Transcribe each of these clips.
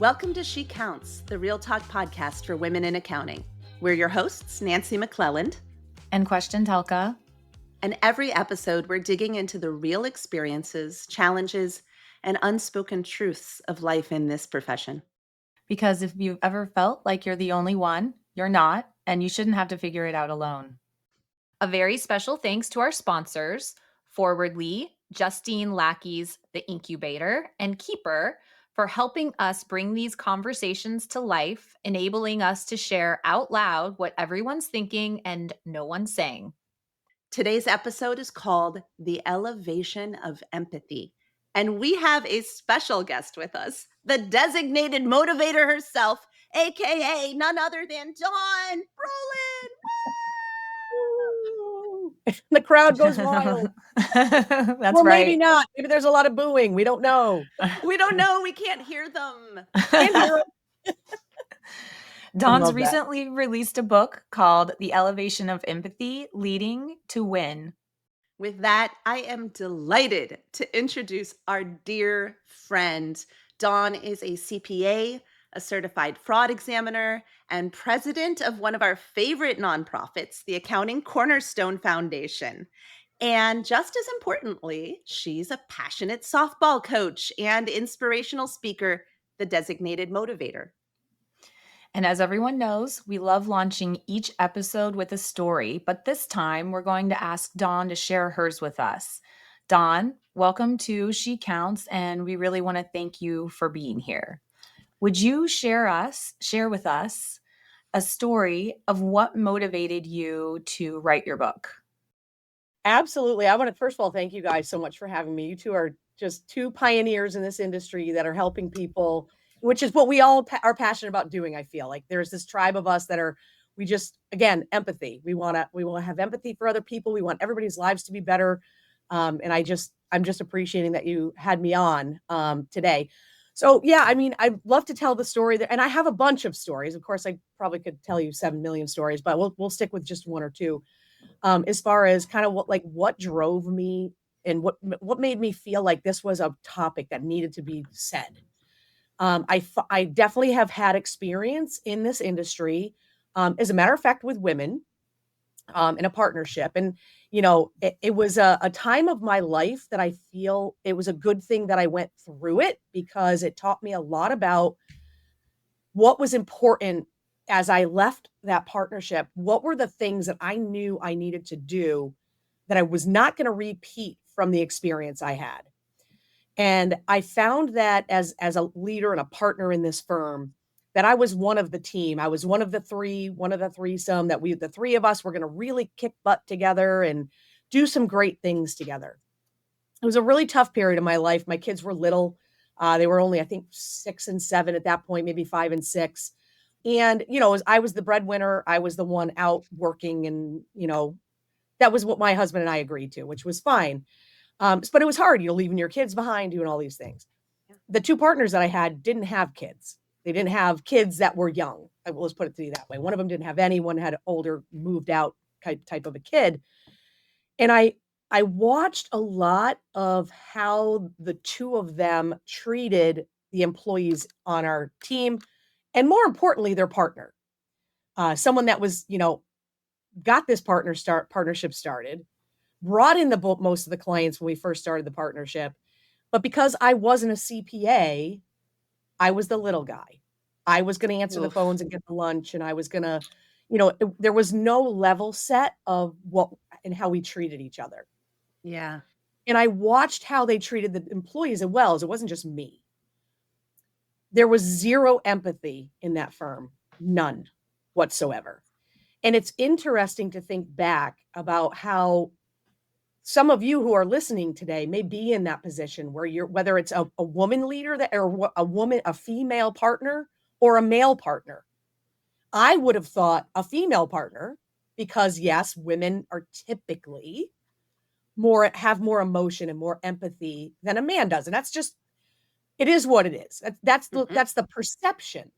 Welcome to She Counts, the Real Talk podcast for women in accounting. We're your hosts, Nancy McClelland and Questian Telka. And every episode, we're digging into the real experiences, challenges, and unspoken truths of life in this profession. Because if you've ever felt like you're the only one, you're not, and you shouldn't have to figure it out alone. A very special thanks to our sponsors, Forwardly, Justine Lackey's The Incubator, and Keeper, for helping us bring these conversations to life, enabling us to share out loud what everyone's thinking and no one's saying. Today's episode is called The Elevation of Empathy. And we have a special guest with us, the designated motivator herself, aka none other than Dawn Brolin. The crowd goes wild. That's well, right. Maybe not. Maybe there's a lot of booing. We don't know. We don't know. We can't hear them. Can't hear them. Dawn's recently released a book called The Elevation of Empathy, Leading to Win. With that, I am delighted to introduce our dear friend. Dawn is a CPA, a certified fraud examiner, and president of one of our favorite nonprofits, the Accounting Cornerstone Foundation. And just as importantly, she's a passionate softball coach and inspirational speaker, the designated motivator. And as everyone knows, we love launching each episode with a story, but this time we're going to ask Dawn to share hers with us. Dawn, welcome to She Counts, and we really want to thank you for being here. Would you share with us a story of what motivated you to write your book? Absolutely. I want to, first of all, thank you guys so much for having me. You two are just two pioneers in this industry that are helping people, which is what we all are passionate about doing. I feel like there's this tribe of us that are, again, empathy. We want to have empathy for other people. We want everybody's lives to be better. And I'm just appreciating that you had me on today. So yeah, I mean, I'd love to tell the story there, and I have a bunch of stories. Of course, I probably could tell you 7 million stories, but we'll stick with just one or two. As far as kind of what drove me and what made me feel like this was a topic that needed to be said. I definitely have had experience in this industry, as a matter of fact, with women, in a partnership. And, it was a time of my life that I feel it was a good thing that I went through it, because it taught me a lot about what was important as I left that partnership. What were the things that I knew I needed to do that I was not going to repeat from the experience I had? And I found that as a leader and a partner in this firm, that I was one of the team. I was one of the threesome, that the three of us were going to really kick butt together and do some great things together. It was a really tough period of my life. My kids were little. They were only, I think, 6 and 7 at that point, maybe 5 and 6. And, I was the breadwinner. I was the one out working, and, that was what my husband and I agreed to, which was fine. But it was hard, leaving your kids behind, doing all these things. The two partners that I had didn't have kids. They didn't have kids that were young. Let's put it to you that way. One of them didn't have any. One had an older, moved out type of a kid. And I watched a lot of how the two of them treated the employees on our team, and more importantly, their partner. Someone that was, got this partnership started, brought in most of the clients when we first started the partnership. But because I wasn't a CPA, I was the little guy. I was going to answer the phones and get the lunch. And I was going to, there was no level set of what and how we treated each other. Yeah. And I watched how they treated the employees as well, as it wasn't just me. There was zero empathy in that firm, none whatsoever. And it's interesting to think back about how some of you who are listening today may be in that position where whether it's a woman leader or a female partner or a male partner. I would have thought a female partner, because yes, women are typically have more emotion and more empathy than a man does. And that's just, it is what it is. That's the perception,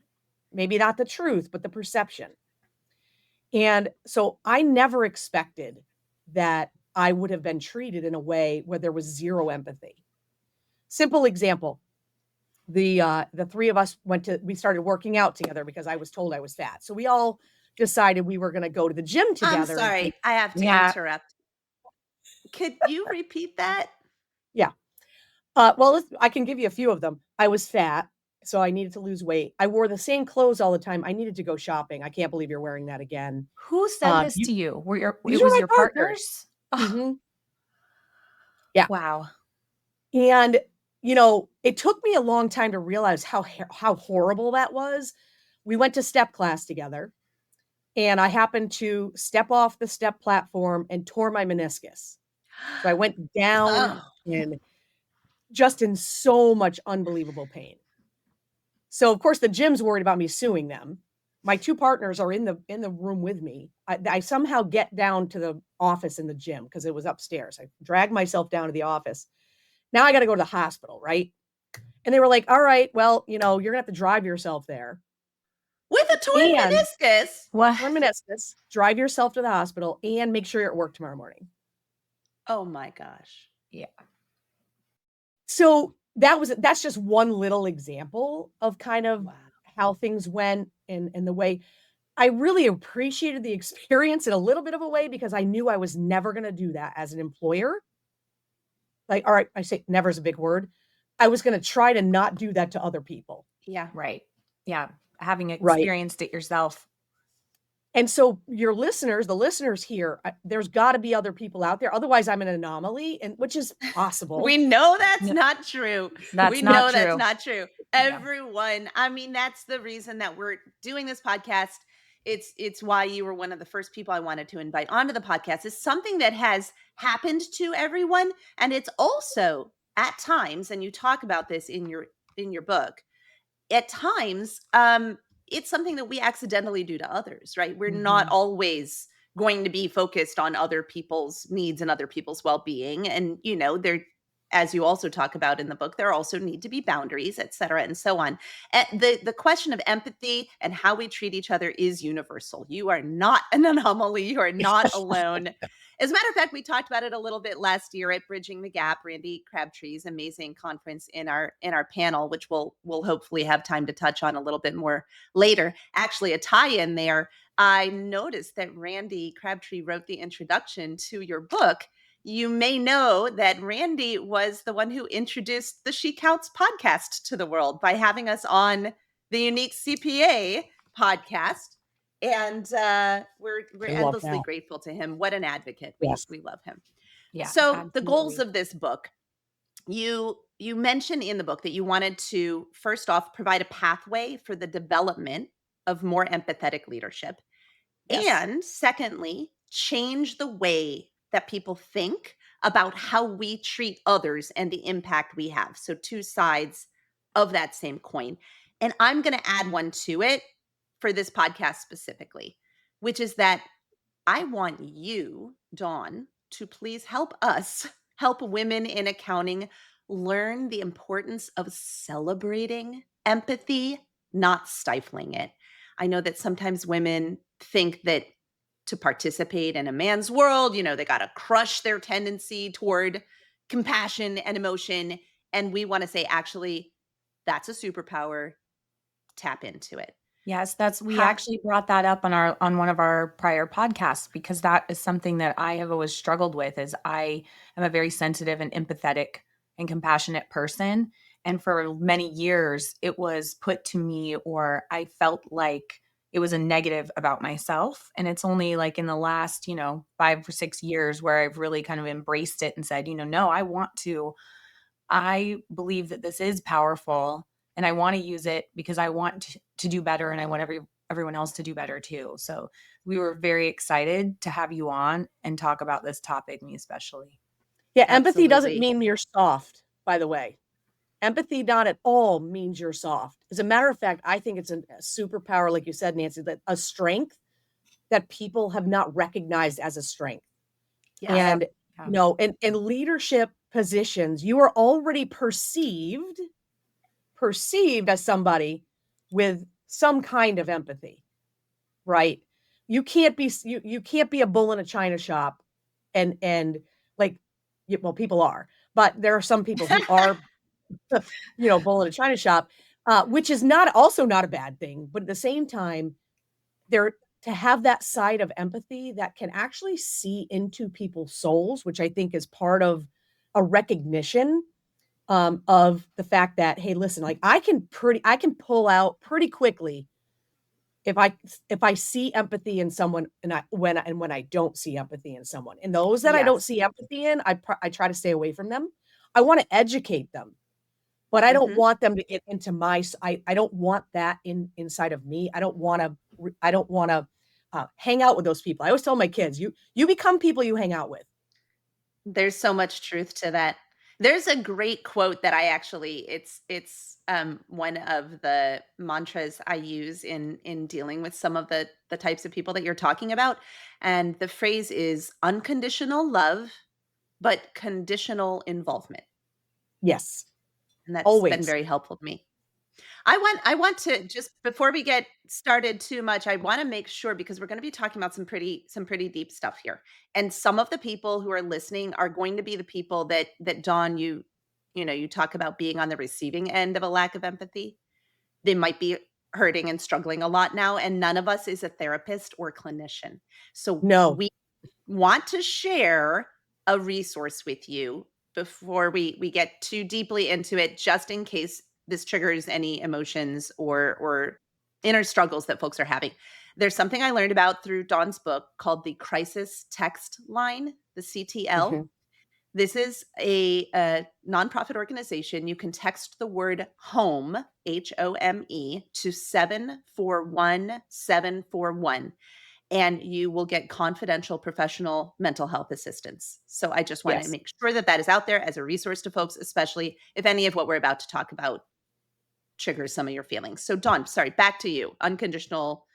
maybe not the truth, but the perception. And so I never expected that I would have been treated in a way where there was zero empathy. Simple example. the three of us we started working out together because I was told I was fat. So we all decided we were going to go to the gym I'm together and sorry, I have to Yeah. interrupt. Could you repeat that? yeah. Well, I can give you a few of them. I was fat, so I needed to lose weight. I wore the same clothes all the time. I needed to go shopping. I can't believe you're wearing that again. Who said this You to you? These It are was my your partners. partners? Ugh, Mhm. Yeah. wow. And, it took me a long time to realize how horrible that was. We went to step class together, and I happened to step off the step platform and tore my meniscus. So I went down Oh, and just in so much unbelievable pain. So, of course, the gym's worried about me suing them. My 2 partners are in the room with me. I somehow get down to the office in the gym because it was upstairs. I drag myself down to the office. Now I gotta go to the hospital, right? And they were like, "All right, well, you're gonna have to drive yourself there with a torn and meniscus? What? torn meniscus, drive yourself to the hospital, and make sure you're at work tomorrow morning." Oh my gosh. Yeah. So, that's just one little example of kind of Wow. how things went and the way I really appreciated the experience in a little bit of a way because I knew I was never gonna do that as an employer. Like, all right, I say never is a big word. I was gonna try to not do that to other people, Yeah. Right. Yeah. Having right? experienced it yourself. And so the listeners here, there's gotta be other people out there, otherwise I'm an anomaly, and which is possible. We know that's No, not true. that's We not know that's true. not true. Yeah. Everyone, I mean, that's the reason that we're doing this podcast. It's why you were one of the first people I wanted to invite onto the podcast. It's something that has happened to everyone, and it's also at times, and you talk about this in your book, at times, it's something that we accidentally do to others, right? We're not Mhm. always going to be focused on other people's needs and other people's well-being. And, there, as you also talk about in the book, there also need to be boundaries, et cetera, and so on. And the question of empathy and how we treat each other is universal. You are not an anomaly. You are not alone. As a matter of fact, we talked about it a little bit last year at Bridging the Gap, Randy Crabtree's amazing conference in our panel, which we'll hopefully have time to touch on a little bit more later. Actually, a tie-in there. I noticed that Randy Crabtree wrote the introduction to your book. You may know that Randy was the one who introduced the She Counts podcast to the world by having us on the Unique CPA podcast. And we're I love endlessly that. grateful to him. What an advocate. We Yes. we love him. Yeah. So the goals Absolutely. of this book, you mention in the book that you wanted to first off provide a pathway for the development of more empathetic leadership, Yes. and secondly, change the way that people think about how we treat others and the impact we have. So, two sides of that same coin. And I'm going to add one to it for this podcast specifically, which is that I want you, Dawn, to please help us help women in accounting learn the importance of celebrating empathy, not stifling it. I know that sometimes women think that to participate in a man's world, they got to crush their tendency toward compassion and emotion. And we want to say, actually, that's a superpower. Tap into it. Yes, we Ha- actually brought that up on one of our prior podcasts because that is something that I have always struggled with is I am a very sensitive and empathetic and compassionate person. And for many years it was put to me or I felt like it was a negative about myself. And it's only like in the last, 5 or 6 years where I've really kind of embraced it and said, no, I believe that this is powerful and I want to use it because I want to do better and I want everyone else to do better too. So we were very excited to have you on and talk about this topic, me especially. Yeah, empathy doesn't Absolutely. mean you're soft, by the way. Empathy not at all means you're soft. As a matter of fact, I think it's a superpower, like you said, Nancy, that a strength that people have not recognized as a strength. Yes. I And, yeah. in leadership positions, you are already perceived as somebody with some kind of empathy, right? You can't be a bull in a china shop and like well, people are, but there are some people who are bull in a china shop, which is also not a bad thing. But at the same time, there to have that side of empathy that can actually see into people's souls, which I think is part of a recognition of the fact that, hey, listen, like I can pull out pretty quickly if I see empathy in someone and when I don't see empathy in someone. And those that I don't Yes. see empathy in, I try to stay away from them. I want to educate them, but I don't Mhm. want them to get into I don't want that inside of me. I don't want to hang out with those people. I always tell my kids, you become people you hang out with. There's so much truth to that. There's a great quote that I actually one of the mantras I use in dealing with some of the types of people that you're talking about, and the phrase is unconditional love, but conditional involvement, Yes, and that's been always. very helpful to me. I want to just before we get started too much, I want to make sure because we're going to be talking about some pretty deep stuff here. And some of the people who are listening are going to be the people that Dawn you know, you talk about being on the receiving end of a lack of empathy. They might be hurting and struggling a lot now and none of us is a therapist or clinician. So No, we want to share a resource with you before we get too deeply into it just in case this triggers any emotions or inner struggles that folks are having. There's something I learned about through Dawn's book called the crisis text line, the CTL. mhm, This is a nonprofit organization. You can text the word home, HOME, to 741-741 and you will get confidential professional mental health assistance. So I just want to yes. make sure that that is out there as a resource to folks, especially if any of what we're about to talk about triggers some of your feelings. So Dawn, sorry, back to you. Unconditional,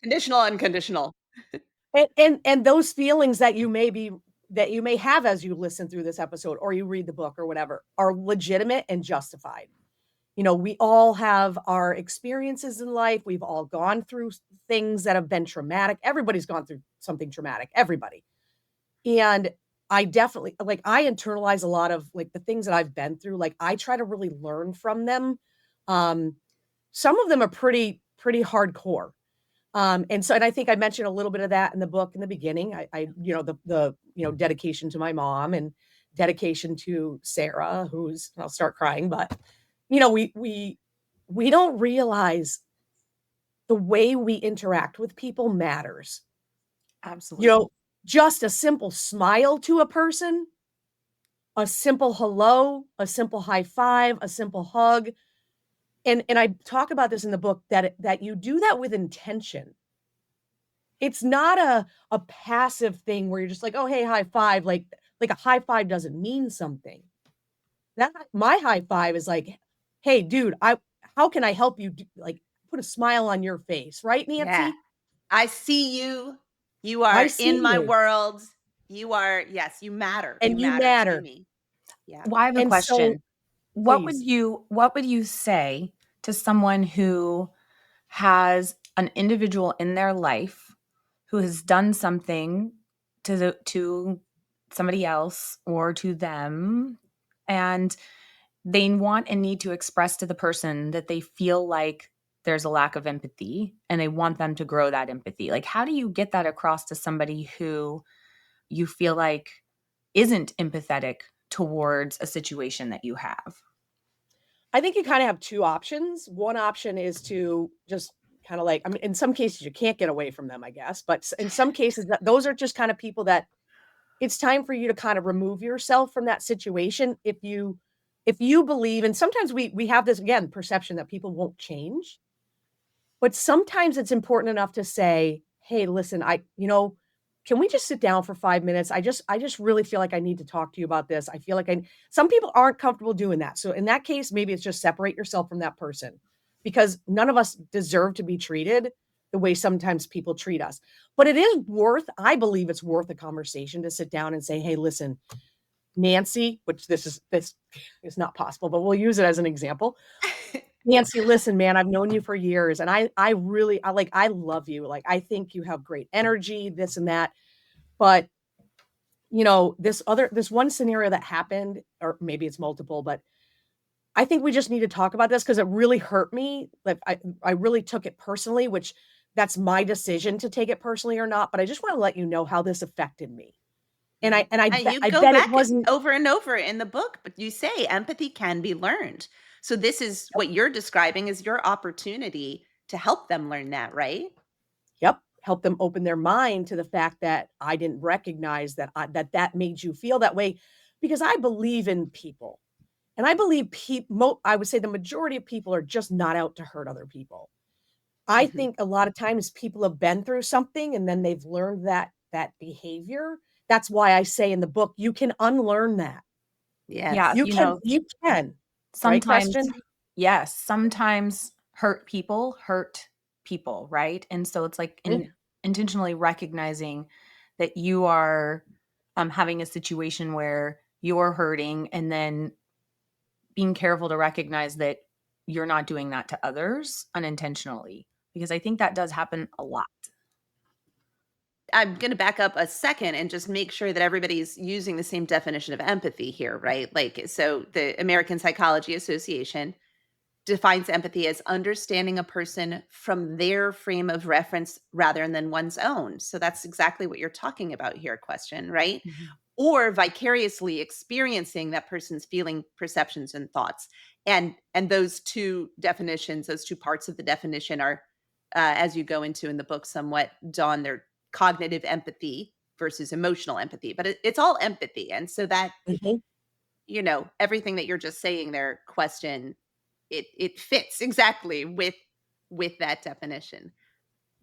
conditional, unconditional. And those feelings that you may have as you listen through this episode or you read the book or whatever are legitimate and justified. We all have our experiences in life. We've all gone through things that have been traumatic. Everybody's gone through something traumatic, everybody. And I definitely like I internalize a lot of like the things that I've been through. Like I try to really learn from them. Um, some of them are pretty hardcore. And I think I mentioned a little bit of that in the book in the beginning. The dedication to my mom and dedication to Sarah, who's I'll start crying, but we don't realize the way we interact with people matters. You Absolutely. know, just a simple smile to a person, a simple hello, a simple high five, a simple hug. And I talk about this in the book that you do that with intention. It's not a passive thing where you're just like, "Oh, hey, high five." Like a high five doesn't mean something. That my high five is like, "Hey, dude, I how can I help you like put a smile on your face, right, Yeah. Nancy? I see you. You I are see in my you world. You are, yes, you matter. You and you matter to matter." me. Yeah. Well, I have a And so question. please. What would you say to someone who has an individual in their life who has done something to somebody else or to them, and they want and need to express to the person that they feel like there's a lack of empathy and they want them to grow that empathy? Like, how do you get that across to somebody who you feel like isn't empathetic towards a situation that you have? I think you kinda have 2 options. One option is to just kinda like I mean, in some cases, you can't get away from them, I guess, but in some cases, those are just kind of people that it's time for you to kind of remove yourself from that situation if you believe and sometimes we have this, again, perception that people won't change, but sometimes it's important enough to say, "Hey, listen, can we just sit down for 5 minutes? I just really feel like I need to talk to you about this. I feel like I." Some people aren't comfortable doing that. So in that case, maybe it's just separate yourself from that person because none of us deserve to be treated the way sometimes people treat us. But I believe it's worth a conversation to sit down and say, "Hey, listen, Nancy," which this is not possible, but we'll use it as an example. Nancy, listen, man, I've known you for years and I love you. Like I think you have great energy, this and that. But, this one scenario that happened or maybe it's multiple, but I think we just need to talk about this because it really hurt me. Like I really took it personally, which that's my decision to take it personally or not. But I just want to let you know how this affected me. And Right. And you I go bet it back wasn't. over and over in the book, but you say empathy can be learned. So this is what you're describing is your opportunity to help them learn that, right? Yep, help them open their mind to the fact that I didn't recognize that made you feel that way, because I believe in people, and I believe I would say the majority of people are just not out to hurt other people. I Mhm. think a lot of times people have been through something and then they've learned that behavior. That's why I say in the book, you can unlearn that. Yeah, Yes. You can, right, sometimes Question? yes, sometimes hurt people, right? And so it's like Mhm. intentionally recognizing that you are having a situation where you're hurting, and then being careful to recognize that you're not doing that to others unintentionally, because I think that does happen a lot. I'm going to back up a second and just make sure that everybody's using the same definition of empathy here, right? Like, so the American Psychology Association defines empathy as understanding a person from their frame of reference rather than one's own. So that's exactly what you're talking about here, Question, right? Mhm. Or vicariously experiencing that person's feeling, perceptions, and thoughts. And those two definitions, those two parts of the definition are, as you go into in the book, somewhat Dawn. They're cognitive empathy versus emotional empathy, but it's all empathy. And so that, Mhm. everything that you're just saying there, Question, it fits exactly with that definition.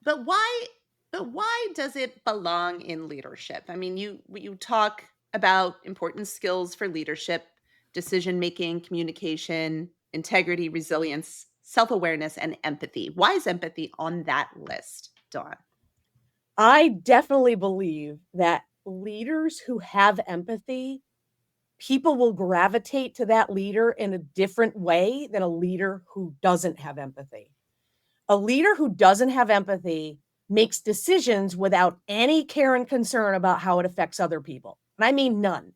But why does it belong in leadership? I mean, you talk about important skills for leadership, decision making, communication, integrity, resilience, self-awareness, and empathy. Why is empathy on that list, Dawn? I definitely believe that leaders who have empathy, people will gravitate to that leader in a different way than a leader who doesn't have empathy. A leader who doesn't have empathy makes decisions without any care and concern about how it affects other people. And I mean none.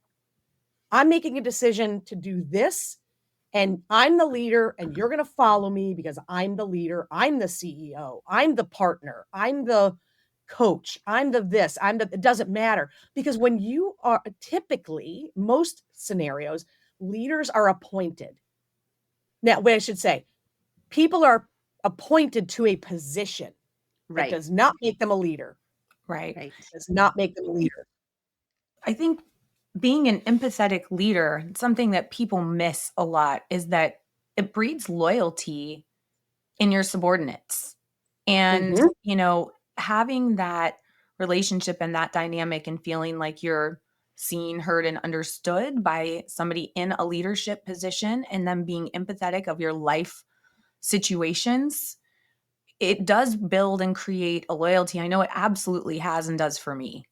I'm making a decision to do this, and I'm the leader, and you're going to follow me because I'm the leader. I'm the CEO. I'm the partner. I'm the coach. I'm the this. It doesn't matter. Because when you are typically, most scenarios, leaders are appointed. Now, what I should say, people are appointed to a position. That Right. does not make them a leader. Right. Right. Does not make them a leader. I think being an empathetic leader, something that people miss a lot is that it breeds loyalty in your subordinates. And, Mhm, having that relationship and that dynamic and feeling like you're seen, heard, and understood by somebody in a leadership position, and them being empathetic of your life situations, it does build and create a loyalty. I know it absolutely has and does for me.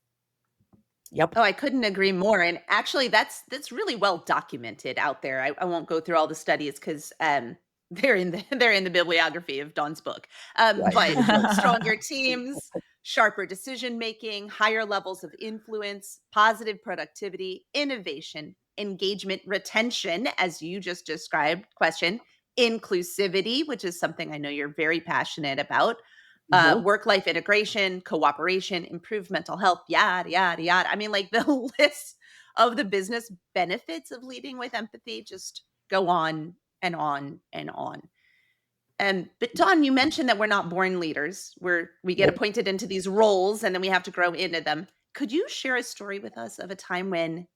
yep. Oh, I couldn't agree more. And actually, that's really well documented out there. I won't go through all the studies because they're in the bibliography of Dawn's book. Right. But stronger teams, sharper decision making, higher levels of influence, positive productivity, innovation, engagement, retention, as you just described, Question, inclusivity, which is something I know you're very passionate about, Mhm. work life integration, cooperation, improved mental health, yada, yada, yada. I mean, like the list of the business benefits of leading with empathy just go on and on and on. But Don, you mentioned that we're not born leaders. We get Nope. appointed into these roles and then we have to grow into them. Could you share a story with us of a time when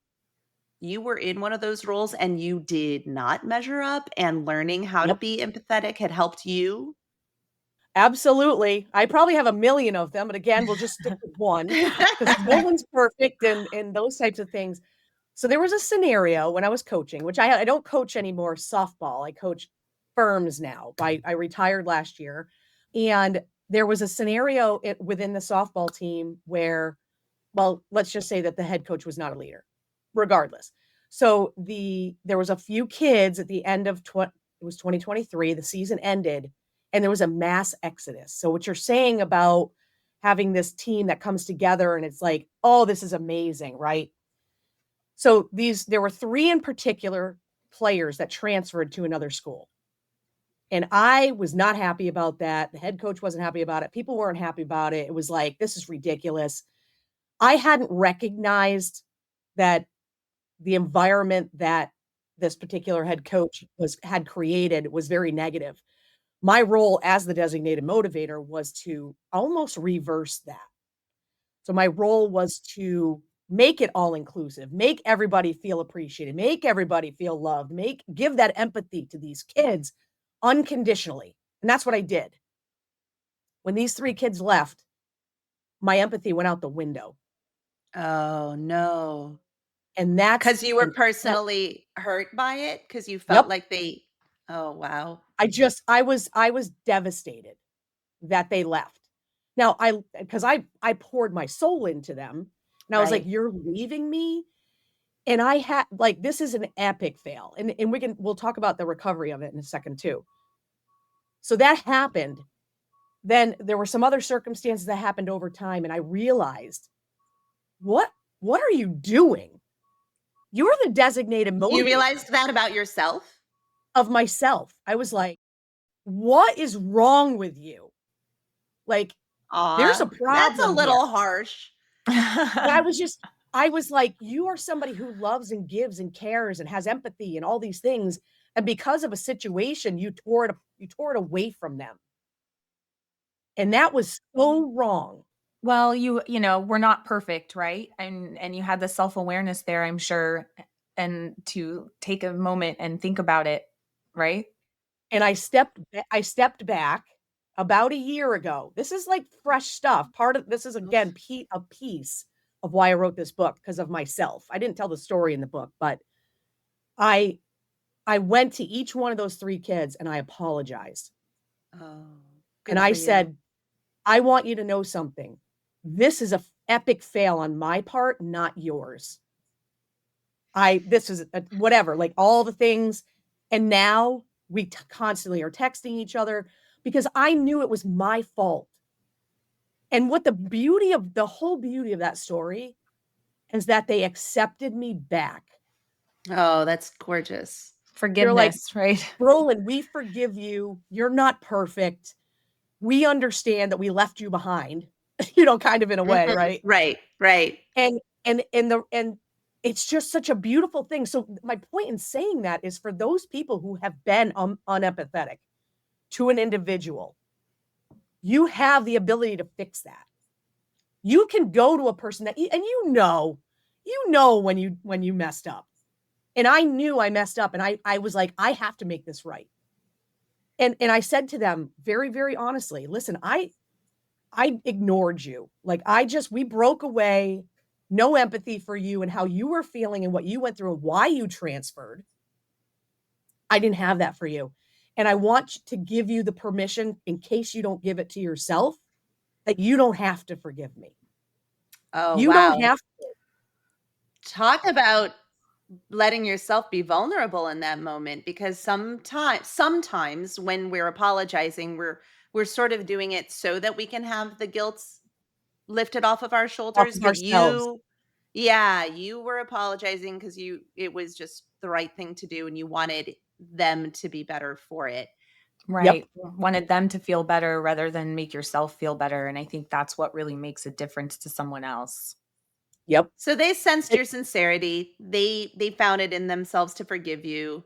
you were in one of those roles and you did not measure up and learning how to Yep. be empathetic had helped you? Absolutely. I probably have a million of them, but again, we'll just stick with one because no one's perfect and those types of things. So there was a scenario when I was coaching, which I don't coach anymore softball. I coach firms now. I retired last year, and there was a scenario within the softball team where, well, let's just say that the head coach was not a leader, regardless. So there was a few kids at the end of it was 2023. The season ended, and there was a mass exodus. So what you're saying about having this team that comes together and it's like, oh, this is amazing, right? So there were three in particular players that transferred to another school. And I was not happy about that. The head coach wasn't happy about it. People weren't happy about it. It was like, this is ridiculous. I hadn't recognized that the environment that this particular head coach had created was very negative. My role as the designated motivator was to almost reverse that. So my role was to make it all inclusive, make everybody feel appreciated, make everybody feel loved, give that empathy to these kids unconditionally. And that's what I did. When these 3 kids left, my empathy went out the window. Oh, no. And that's 'Cause you were and that personally hurt by it? Because you felt Yep. like they Oh, wow. I was devastated that they left. Now I because I poured my soul into them, and I was like, Right. "You're leaving me?" And I had like, this is an epic fail, and we'll talk about the recovery of it in a second too. So that happened. Then there were some other circumstances that happened over time, and I realized, "What are you doing? You're the designated You motivator realized that about yourself? of myself." I was like, "What is wrong with you? Like, there's a Aw, that's a problem here." little harsh. But I was like, "You are somebody who loves and gives and cares and has empathy and all these things, and because of a situation, you tore it away from them." And that was so wrong. Well, we're not perfect, right? And you had the self-awareness there, I'm sure, and to take a moment and think about it, right? And I stepped back about a year ago. This is like fresh stuff. Part of this is again Oof. a piece of why I wrote this book because of myself. I didn't tell the story in the book, but I I went to each one of those 3 kids and I apologized. Oh, And good I for you. said, "I want you to know something. This is a epic fail on my part, not yours. I this is a whatever, like all the things." And now we constantly are texting each other because I knew it was my fault. And what the whole beauty of that story is that they accepted me back. Oh, that's gorgeous. They're like, Forgiveness, right? "Brolin, we forgive you. You're not perfect. We understand that we left you behind," kind of in a way, Mhm. right? Right, right. And it's just such a beautiful thing. So my point in saying that is for those people who have been unempathetic to an individual, you have the ability to fix that. You can go to a person that and when you messed up. And I knew I messed up and I was like, I have to make this right. And I said to them very, very honestly, listen, I ignored you. Like we broke away, no empathy for you and how you were feeling and what you went through and why you transferred. I didn't have that for you. And I want to give you the permission in case you don't give it to yourself that you don't have to forgive me. Oh, You don't wow. have Talk about letting yourself be vulnerable in that moment because sometimes when we're apologizing, we're sort of doing it so that we can have the guilt lifted off of our off shoulders, of but ourselves. you were apologizing because it was just the right thing to do and you wanted them to be better for it. Yep. Right. Wanted them to feel better rather than make yourself feel better, and I think that's what really makes a difference to someone else. Yep. So they sensed It, your sincerity. They found it in themselves to forgive you.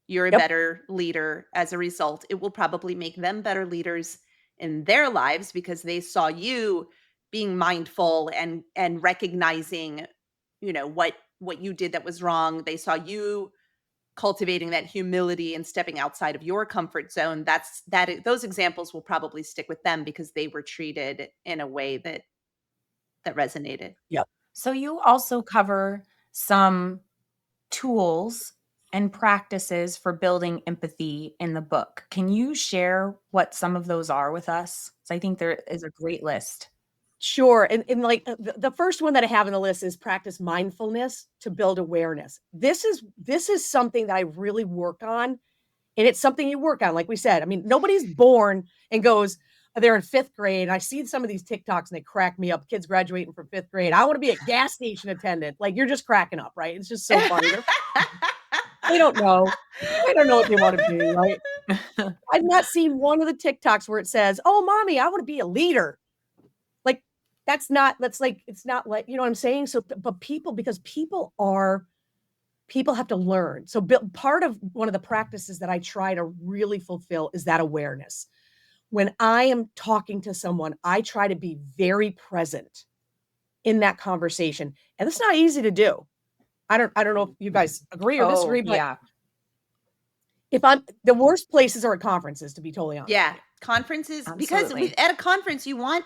You're a yep. better leader as a result. It will probably make them better leaders in their lives because they saw you being mindful and recognizing, what you did that was wrong. They saw you cultivating that humility and stepping outside of your comfort zone. Those examples will probably stick with them because they were treated in a way that resonated. Yep. So you also cover some tools and practices for building empathy in the book. Can you share what some of those are with us? So I think there is a great list. Sure. And like the first one that I have on the list is practice mindfulness to build awareness. This is something that I really work on. And it's something you work on, like we said. I mean, nobody's born and goes, they're in 5th grade. And I see some of these TikToks and they crack me up. Kids graduating from 5th grade. I want to be a gas station attendant. Like you're just cracking up, right? It's just so funny. They don't know. They don't know what they wanna be, right? I've not seen one of the TikToks where it says, "Oh, mommy, I wanna be a leader." Like, that's like it's not like you know what I'm saying? So, but people because people have to learn. So, part of one of the practices that I try to really fulfill is that awareness. When I am talking to someone, I try to be very present in that conversation, and it's not easy to do. I don't know if you guys agree or Oh, disagree, but yeah, if I'm the worst places are at conferences, to be totally honest Yeah, with you. conferences because we absolutely. at a conference you want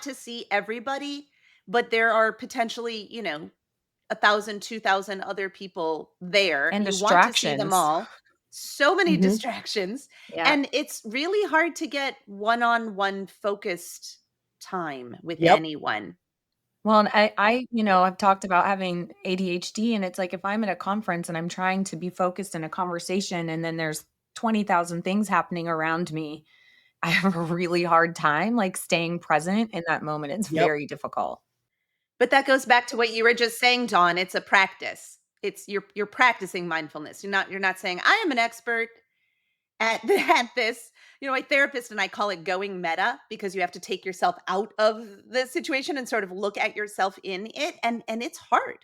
to see everybody, but there are potentially, 1,000, 2,000 other people there. And You want to see them distractions. all. So many Mhm. distractions, Yeah. and it's really hard to get one-on-one focused time with Yep. anyone. Well, and I've talked about having ADHD, and it's like if I'm at a conference and I'm trying to be focused in a conversation and then there's 20,000 things happening around me, I have a really hard time, like, staying present in that moment. It's Yep. very difficult. But that goes back to what you were just saying, Dawn. It's a practice. It's you're practicing mindfulness. You're not saying I am an expert at this. My therapist and I call it going meta because you have to take yourself out of the situation and sort of look at yourself in it, and it's hard.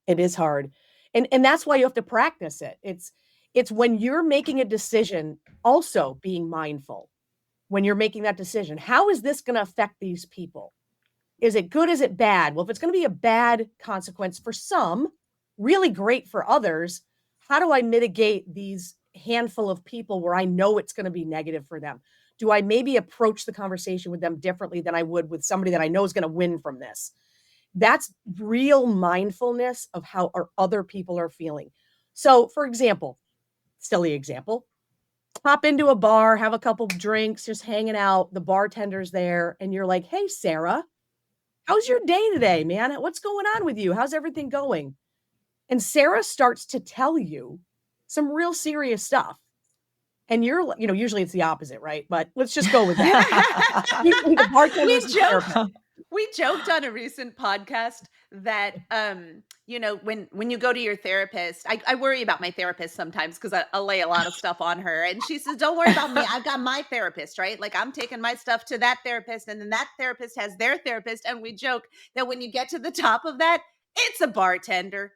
It is hard. And that's why you have to practice it. It's when you're making a decision also being mindful. When you're making that decision, how is this gonna affect these people? Is it good? Is it bad? Well, if it's gonna be a bad consequence for some, really great for others, how do I mitigate these handful of people where I know it's gonna be negative for them? Do I maybe approach the conversation with them differently than I would with somebody that I know is gonna win from this? That's real mindfulness of how our other people are feeling. So, for example, silly example, pop into a bar, have a couple drinks, just hanging out, the bartender's there, and you're like, "Hey, Sarah, how's your day today, man? What's going on with you? How's everything going?" And Sarah starts to tell you some real serious stuff. And you're li usually it's the opposite, right? But let's just go with that. Usually the we bartender's the joked therapist. we joked on a recent podcast that when you go to your therapist, I worry about my therapist sometimes because I'll lay a lot of stuff on her, and she says, "Don't worry about me, I've got my therapist," right? Like, I'm taking my stuff to that therapist, and then that therapist has their therapist, and we joke that when you get to the top of that, it's a bartender.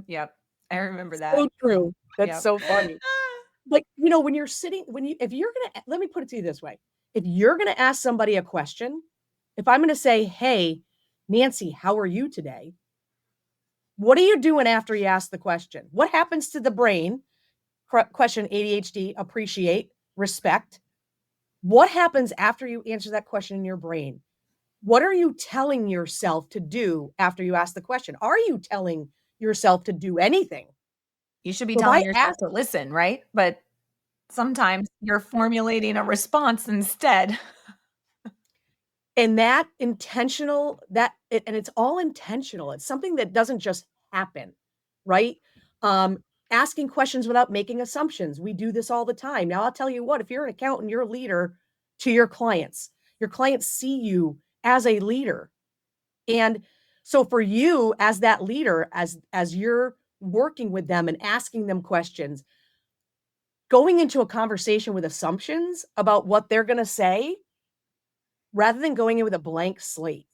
Yep. I remember So that. true. That's Yep. so funny. Like, when you're sitting when you if you're gonna let me put it to you this way. If you're gonna ask somebody a question, if I'm gonna say, "Hey, Nancy, how are you today?" What are you doing after you ask the question? What happens to the brain? Question ADHD, appreciate, respect. What happens after you answer that question in your brain? What are you telling yourself to do after you ask the question? Are you telling yourself to do anything? You should be So if telling I yourself ask to listen, right? But sometimes you're formulating a response instead. and that intentional and it's all intentional. It's something that doesn't just happen, right? Um, Asking questions without making assumptions. We do this all the time. Now, I'll tell you what, if you're an accountant, you're a leader to your clients. Your clients see you as a leader. And so for you as that leader, as you're working with them and asking them questions, going into a conversation with assumptions about what they're going to say rather than going in with a blank slate.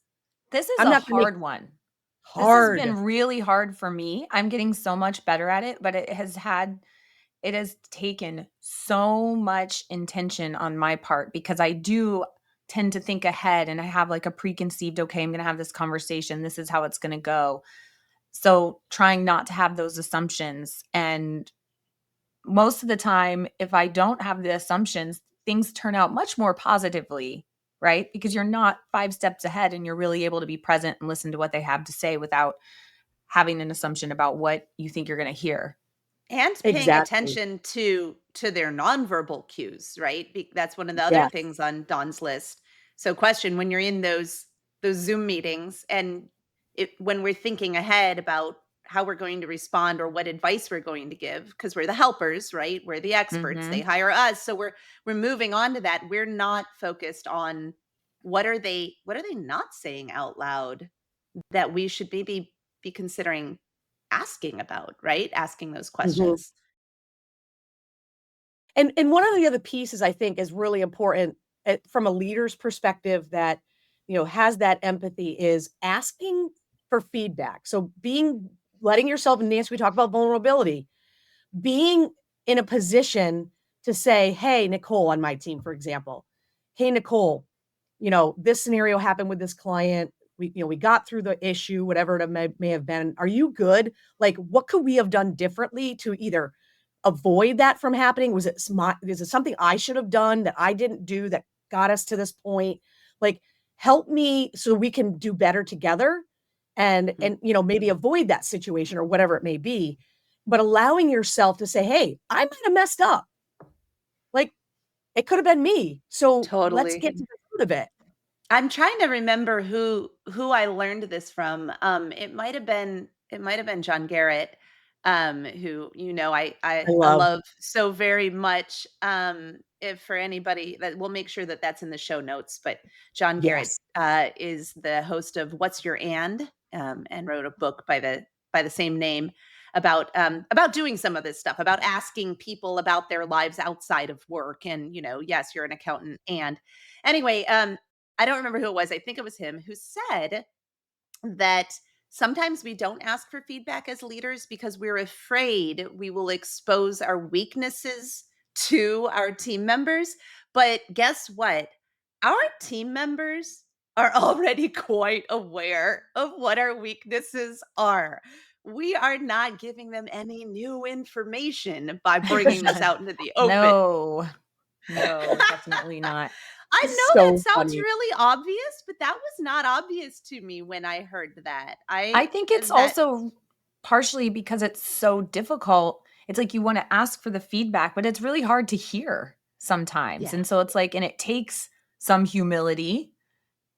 This is I'm a not gonna make hard one. This has hard. been really hard for me. I'm getting so much better at it, but it has taken so much intention on my part because I do tend to think ahead and I have like a preconceived, okay, I'm going to have this conversation. This is how it's going to go. So trying not to have those assumptions. And most of the time, if I don't have the assumptions, things turn out much more positively, right? Because you're not 5 steps ahead and you're really able to be present and listen to what they have to say without having an assumption about what you think you're going to hear. And paying Exactly. attention to their nonverbal cues, right? That's one of the other Yes. things on Dawn's list. So, question: when you're in those Zoom meetings, and when we're thinking ahead about how we're going to respond or what advice we're going to give, because we're the helpers, right? We're the experts. They Mhm. hire us, so we're moving on to that. We're not focused on what are they not saying out loud that we should maybe be considering asking about, right? Asking those Mhm. questions. And one of the other pieces I think is really important, from a leader's perspective that, has that empathy is asking for feedback. So letting yourself, and Nancy, we talk about vulnerability, being in a position to say, "Hey, Nicole," on my team, for example, "Hey, Nicole, this scenario happened with this client. We got through the issue, whatever it may have been. Are you good? Like, what could we have done differently to either avoid that from happening? Is it something I should have done that I didn't do that got us to this point? Like, help me so we can do better together and Mhm. maybe avoid that situation or whatever it may be." But allowing yourself to say, "Hey, I might have messed up. Like, it could have been me. So let's Totally. get to the root of it." I'm trying to remember who I learned this from. It might have been John Garrett, who I I love. love so very much. If for anybody that we'll make sure that that's in the show notes. But John Garrett Yes. is the host of What's Your and wrote a book by the same name about doing some of this stuff, about asking people about their lives outside of work. And yes, you're an accountant and anyway, I don't remember who it was. I think it was him who said that sometimes we don't ask for feedback as leaders because we're afraid we will expose our weaknesses to our team members. But guess what? Our team members are already quite aware of what our weaknesses are. We are not giving them any new information by bringing this out into the open. No. No, definitely not. I know that So sounds funny. really obvious, but that was not obvious to me when I heard that. I think it's That also partially because it's so difficult. It's like you wanna ask for the feedback, but it's really hard to hear sometimes, yeah. and so it's like and it takes some humility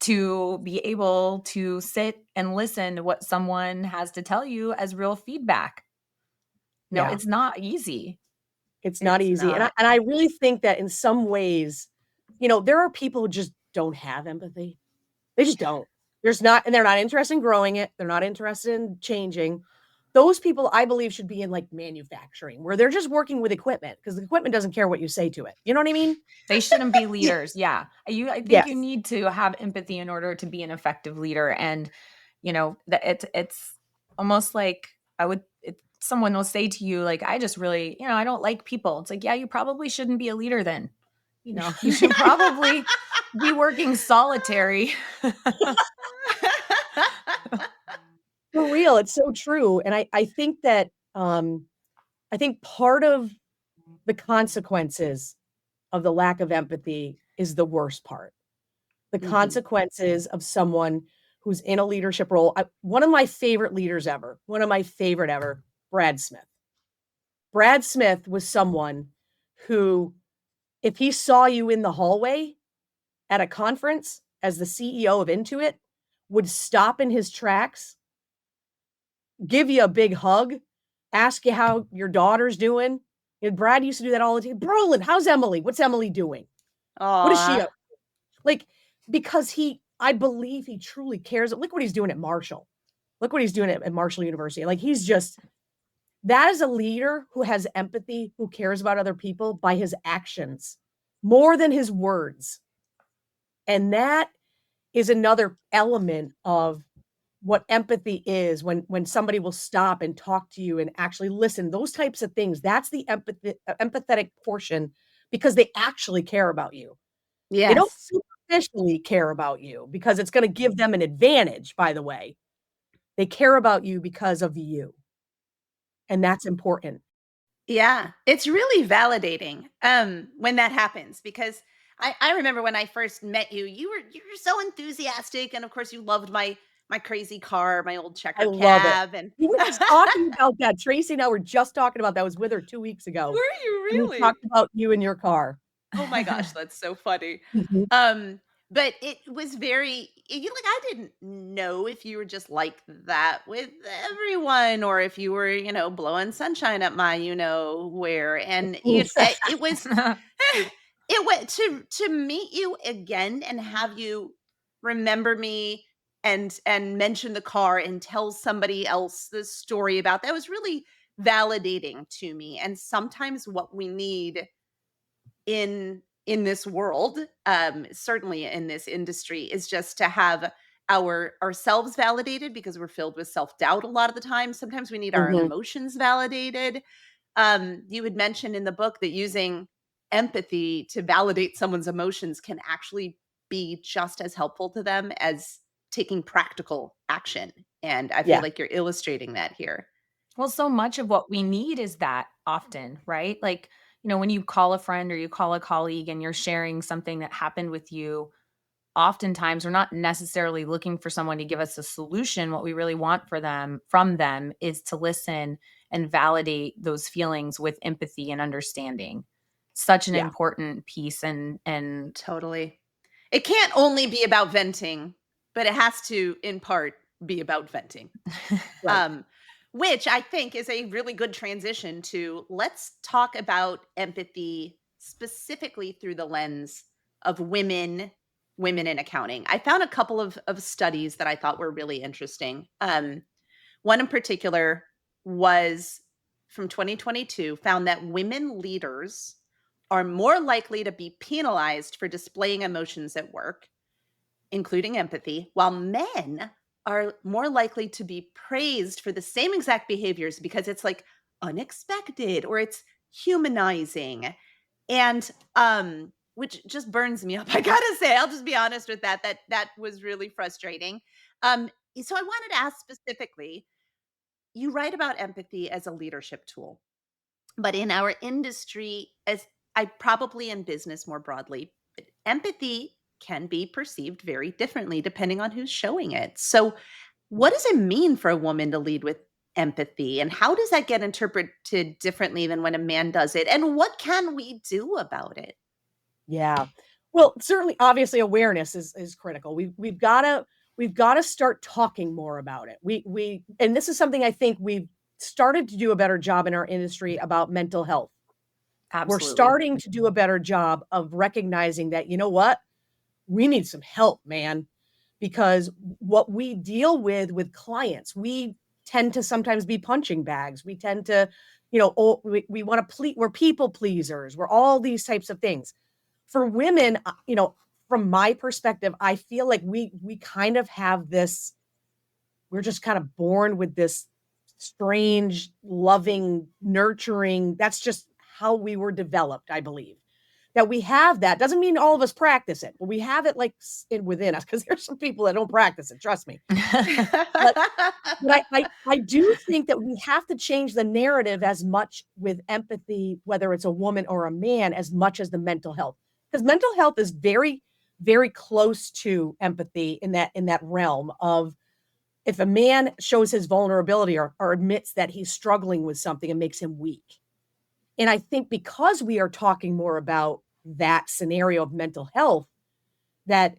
to be able to sit and listen to what someone has to tell you as real feedback. No, Yeah, it's not easy. it's not It's easy, and I not. and I really think that in some ways, there are people who just don't have empathy. They just don't. They're not interested in growing it. They're not interested in changing. Those people, I believe, should be in, like, manufacturing, where they're just working with equipment because the equipment doesn't care what you say to it. You know what I mean? They shouldn't be Ye leaders, yeah. I think you Yes. need to have empathy in order to be an effective leader, and, that it's almost like someone will say to you, like, "I just really I don't like people." It's like, "Yeah, you probably shouldn't be a leader then." You should probably be working solitary. For real, it's so true, and I think that, I think part of the consequences of the lack of empathy is the worst part. The Mhm. consequences of someone who's in a leadership role. One of my favorite leaders ever, one of my favorite ever, Brad Smith. Brad Smith was someone who, if he saw you in the hallway at a conference as the CEO of Intuit, would stop in his tracks, give you a big hug, ask you how your daughter's doing. And Brad used to do that all the time. "Brolin, how's Emily? What's Emily doing? What is she Aw. up?" Like, because I believe he truly cares. Look what he's doing at Marshall. Look what he's doing at Marshall University. Like, that is a leader who has empathy, who cares about other people by his actions more than his words. And that is another element of what empathy is when somebody will stop and talk to you and actually listen. Those types of things, that's the empathetic portion because they actually care about you. They don't Yes. superficially care about you because it's gonna give them an advantage, by the way. They care about you because of you, and that's important. Yeah, it's really validating, when that happens because I remember when I first met you, you were so enthusiastic, and of course, you loved my crazy car, my old I checker love it. cab, and We were just talking about that. Tracy and I were just talking about that. I was with her 2 weeks ago, Were you and we really? talked about you and your car. Oh my gosh, that's so funny. Mhm. Um, but it was very like I didn't know if you were just like that with everyone or if you were, blowing sunshine at my where. And it was it went to meet you again and have you remember me and mention the car and tell somebody else the story about that was really validating to me. And sometimes what we need in this world, certainly in this industry, is just to have ourselves validated because we're filled with self-doubt a lot of the time. Sometimes we need our own Mhm. emotions validated. You had mentioned in the book that using empathy to validate someone's emotions can actually be just as helpful to them as taking practical action. And I feel Yeah. like you're illustrating that here. Well, so much of what we need is that often, right? Like, when you call a friend or you call a colleague and you're sharing something that happened with you, oftentimes we're not necessarily looking for someone to give us a solution. What we really want from them is to listen and validate those feelings with empathy and understanding. Such an Yeah. important piece and Totally. It can't only be about venting, but it has to, in part, be about venting. Right. Um, which I think is a really good transition to let's talk about empathy specifically through the lens of women in accounting. I found a couple of studies that I thought were really interesting. One in particular was from 2022, found that women leaders are more likely to be penalized for displaying emotions at work, including empathy, while men are more likely to be praised for the same exact behaviors because it's like unexpected or it's humanizing. And which just burns me up. I gotta say, I'll just be honest with that. That was really frustrating. So I wanted to ask specifically, you write about empathy as a leadership tool, but in our industry, as I probably in business more broadly, empathy can be perceived very differently depending on who's showing it. So, what does it mean for a woman to lead with empathy? And how does that get interpreted differently than when a man does it? And what can we do about it? Yeah. Well, certainly, obviously, awareness is critical. We've gotta start talking more about it. And this is something I think we've started to do a better job in our industry about mental health. We're absolutely. starting to do a better job of recognizing that, you know what? We need some help, man, because what we deal with clients, we tend to sometimes be punching bags. We tend to, we want to we're people pleasers. We're all these types of things. For women, from my perspective, I feel like we kind of have this, we're just kind of born with this strange, loving, nurturing. That's just how we were developed, I believe. That we have that doesn't mean all of us practice it, but we have it like within us because there's some people that don't practice it. Trust me. But but I do think that we have to change the narrative as much with empathy, whether it's a woman or a man, as much as the mental health. Because mental health is very, very close to empathy in that realm of if a man shows his vulnerability or admits that he's struggling with something, it makes him weak. And I think because we are talking more about that scenario of mental health, that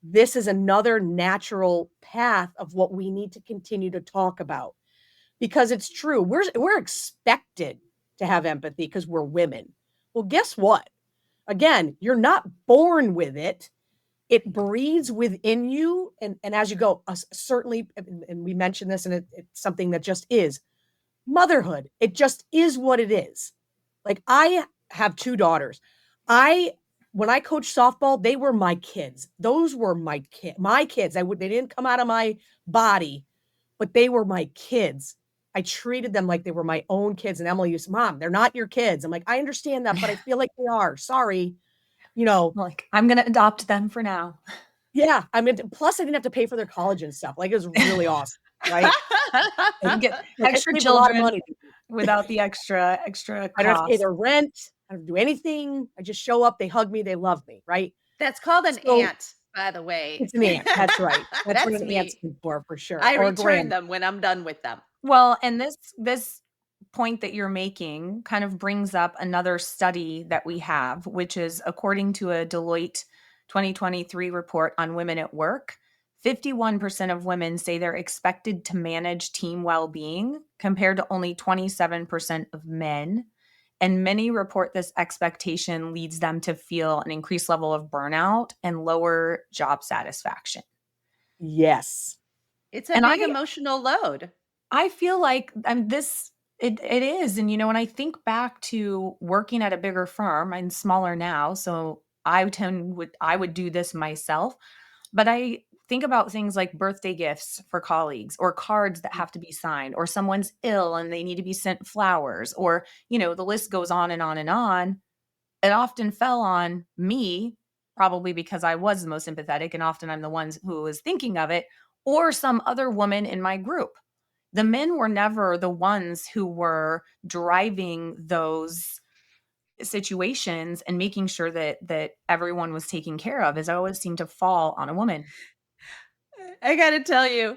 this is another natural path of what we need to continue to talk about. Because it's true, we're expected to have empathy because we're women. Well, guess what? Again, you're not born with it. It breeds within you, and as you go, certainly, and we mentioned this, and it's something that just is motherhood. It just is what it is. Like, I have 2 daughters. I When I coached softball, they were my kids. Those were my kids. They didn't come out of my body, but they were my kids. I treated them like they were my own kids, and Emily used, "Mom, they're not your kids." I'm like, "I understand that, but I feel like they are. Sorry." You know, Like, I'm gonna adopt them for now. yeah, I mean, plus I didn't have to pay for their college and stuff. Like, it was really awesome, right? Like You get like, I extra saved a lot of children money. without the extra I don't have to pay cost. their rent. I don't do anything. I just show up, they hug me, they love me, right? That's called an So ant, by the way. it's an aunt. That's right. That's what That's an aunt's me. good for sure, I or a return grand. them when I'm done with them. Well, and this point that you're making kind of brings up another study that we have, which is according to a Deloitte 2023 report on women at work, 51% of women say they're expected to manage team well-being compared to only 27% of men. And many report this expectation leads them to feel an increased level of burnout and lower job satisfaction. Yes. It's a And big emotional load. I feel like it is. And when I think back to working at a bigger firm, I'm smaller now, so I would do this myself. But I think about things like birthday gifts for colleagues or cards that have to be signed or someone's ill and they need to be sent flowers or, the list goes on and on and on. It often fell on me, probably because I was the most empathetic and often I'm the ones who was thinking of it, or some other woman in my group. The men were never the ones who were driving those situations and making sure that everyone was taken care of. As I always seemed to fall on a woman. I gotta tell you,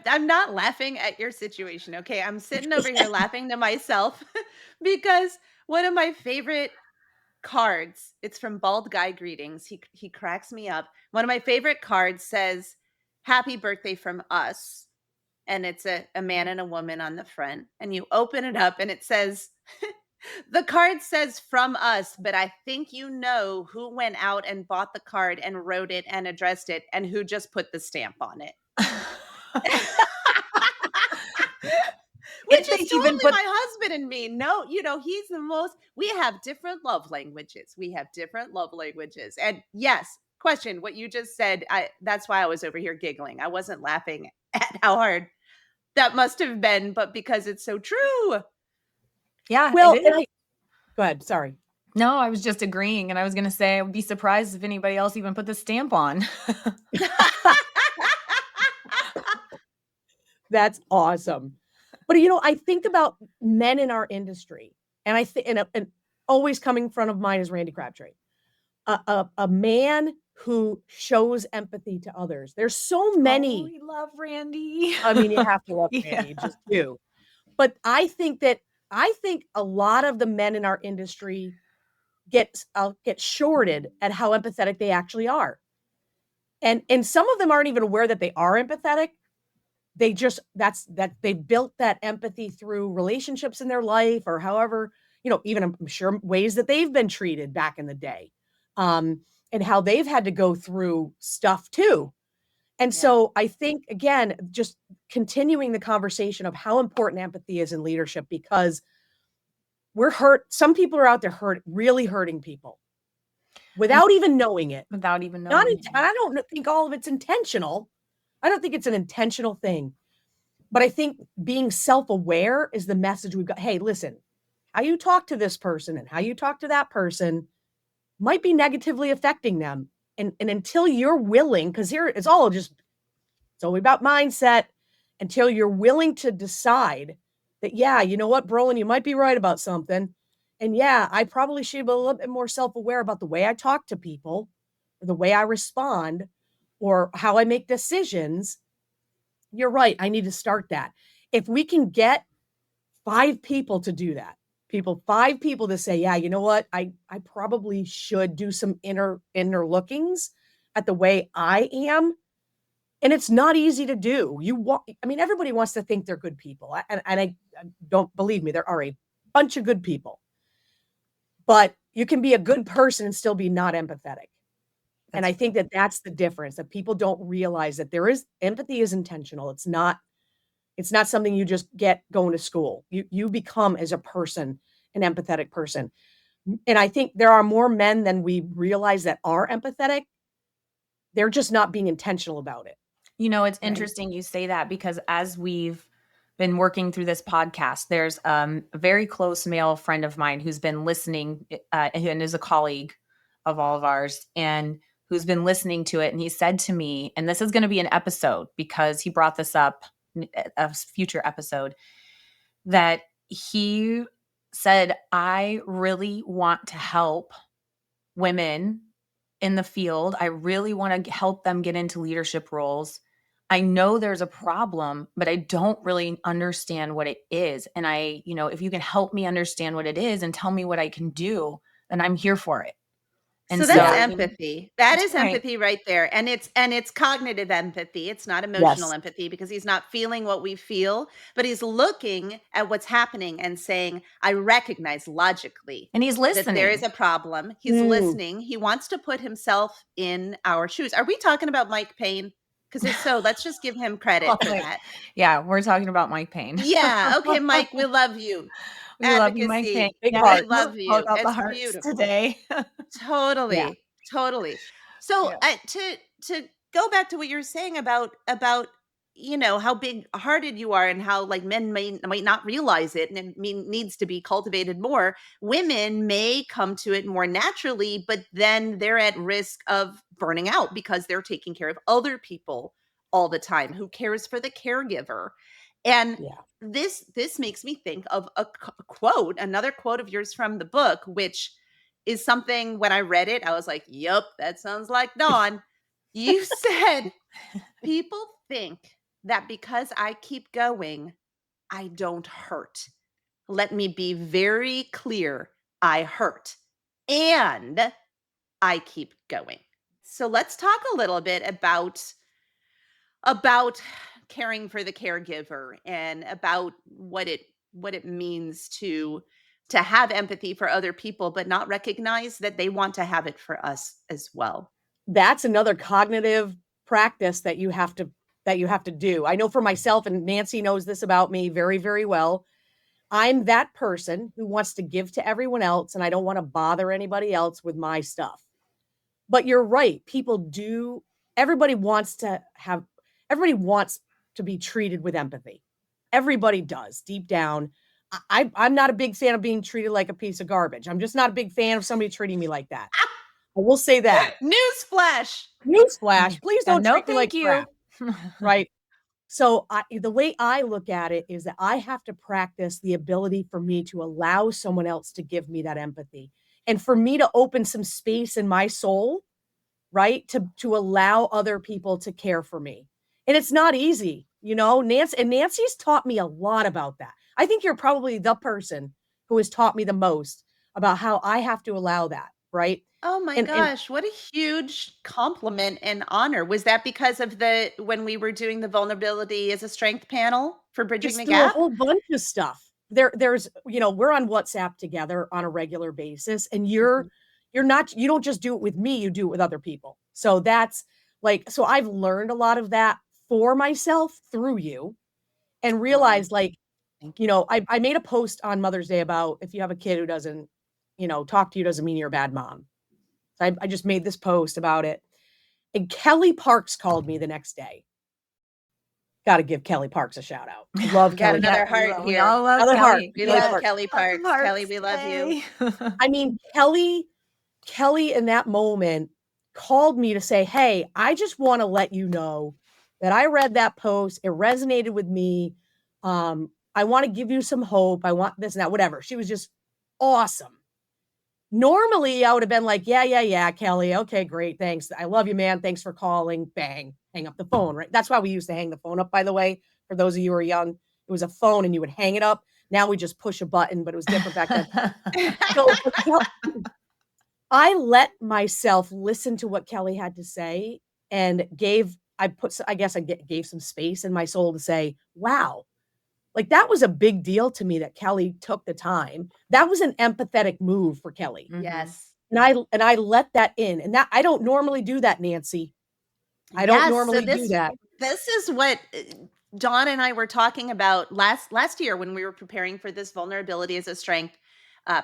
I'm not laughing at your situation, okay? I'm sitting over here laughing to myself because one of my favorite cards, it's from Bald Guy Greetings. He cracks me up. One of my favorite cards says, "Happy birthday from us." And it's a man and a woman on the front. And you open it up and it says, the card says from us, but I think you know who went out and bought the card and wrote it and addressed it and who just put the stamp on it. If Which they is even totally put my husband and me. No, he's the most, we have different love languages. We have different love languages. And yes, question what you just said. That's why I was over here giggling. I wasn't laughing at how hard that must have been, but because it's so true. Yeah, it Well, is. go ahead. Sorry. No, I was just agreeing, and I was gonna say I would be surprised if anybody else even put the stamp on. That's awesome. But I think about men in our industry, and I think, and always coming front of mind is Randy Crabtree, a man who shows empathy to others. There's so Oh, many. we love Randy. I mean, you have to love Yeah. Randy, you just do. But I think a lot of the men in our industry get shorted at how empathetic they actually are. And some of them aren't even aware that they are empathetic. They just that they built that empathy through relationships in their life or however, even I'm sure ways that they've been treated back in the day. And how they've had to go through stuff too. And Yeah. so I think again, just continuing the conversation of how important empathy is in leadership because we're hurt. Some people are out there really hurting people And without even knowing it. without even Not, knowing. I don't think all of it's intentional. I don't think it's an intentional thing. But I think being self-aware is the message we've got. Hey, listen, how you talk to this person and how you talk to that person might be negatively affecting them. And until you're willing, because here it's all about mindset, until you're willing to decide that, yeah, you know what, Brolin, you might be right about something. And yeah, I probably should be a little bit more self-aware about the way I talk to people, or the way I respond, or how I make decisions. You're right. I need to start that. If we can get 5 people to do that, 5 people to say, "Yeah, you know what? I probably should do some inner lookings at the way I am." And it's not easy to do. I mean, everybody wants to think they're good people. I don't believe me, there are a bunch of good people. But you can be a good person and still be not empathetic. And That's I think that that's the difference, that people don't realize that empathy is intentional. It's not something you just get going to school. You become as a person an empathetic person. And I think there are more men than we realize that are empathetic. They're just not being intentional about it. It's Right? interesting you say that because as we've been working through this podcast, there's a very close male friend of mine who's been listening and is a colleague of all of ours and who's been listening to it. And he said to me, and this is going to be an episode because he brought this up, a future episode, that he said, I really want to help women in the field. I really want to help them get into leadership roles. I know there's a problem, but I don't really understand what it is. And if you can help me understand what it is and tell me what I can do, then I'm here for it. And So that's Yeah. so, empathy. That that's is right. empathy right there. And it's cognitive empathy. It's not emotional Yes. empathy because he's not feeling what we feel, but he's looking at what's happening and saying, I recognize logically And he's that there is listening. a problem. He's Mm. listening. He wants to put himself in our shoes. Are we talking about Mike Payne? 'Cause so let's just give him credit Oh for my that. Yeah, we're talking about Mike Payne. Yeah, okay, Mike, we love you. We love you, Mike Payne. Advocacy, Big Yeah, we heart. it's love all you. about the It's hearts beautiful. today. Yeah. Totally, totally. So, Yeah. to go back to what you were saying about, how big-hearted you are and how, like, men might not realize it and it needs to be cultivated more. Women may come to it more naturally, but then they're at risk of burning out because they're taking care of other people all the time. Who cares for the caregiver? And Yeah. this makes me think of a quote, another quote of yours from the book, which is something when I read it, I was like, "Yup, that sounds like Dawn." You said, "People think that because I keep going, I don't hurt. Let me be very clear. I hurt. And I keep going." So let's talk a little bit about caring for the caregiver and about what it means to have empathy for other people but not recognize that they want to have it for us as well. That's another cognitive practice that you have to do. I know for myself, and Nancy knows this about me very, very well. I'm that person who wants to give to everyone else, and I don't wanna bother anybody else with my stuff. But you're right, people do everybody wants to have everybody wants to be treated with empathy. Everybody does, deep down. I'm not a big fan of being treated like a piece of garbage. I'm just not a big fan of somebody treating me like that. I will say that. Newsflash. Newsflash, please Yeah, don't no, treat me like thank you. crap, right? So, the way I look at it is that I have to practice the ability for me to allow someone else to give me that empathy, and for me to open some space in my soul, right, to allow other people to care for me. And it's not easy, Nancy's taught me a lot about that. I think you're probably the person who has taught me the most about how I have to allow that, right? Oh my And gosh, what a huge compliment and honor. Was that because of the when we were doing the vulnerability as a strength panel for bridging it's the through a gap? whole bunch of stuff. We're on WhatsApp together on a regular basis, and Mhm. you don't just do it with me, you do it with other people. So that's so I've learned a lot of that for myself through you and Oh, realized thank you. I made a post on Mother's Day about if you have a kid who doesn't, talk to you doesn't mean you're a bad mom. So I just made this post about it. And Kelly Parks called me the next day. Got to give Kelly Parks a shout out. I love We got Kelly Yeah, another Parks. heart we here. all love Another heart, Kelly. We Kelly love Yes, Parks. Kelly lots of Parks. Kelly, hearts we love you. today. I mean, Kelly in that moment called me to say, "Hey, I just wanna let you know that I read that post, it resonated with me, I wanna give you some hope, I want this and that," whatever. She was just awesome. Normally, I would have been like, "Yeah, yeah, yeah, Kelly, okay, great, thanks. I love you, man, thanks for calling." Bang, hang up the phone, right? That's why we used to hang the phone up, by the way, for those of you who are young. It was a phone and you would hang it up. Now we just push a button, but it was different back then. So, but I let myself listen to what Kelly had to say and I guess gave some space in my soul to say, "Wow, like, that was a big deal to me that Kelly took the time." That was an empathetic move for Kelly, Mhm. Yes. and I let that in, and that I don't normally do that, Nancy. I don't Yes, so normally do this that. this is what, Dawn and I were talking about last year when we were preparing for this vulnerability as a strength,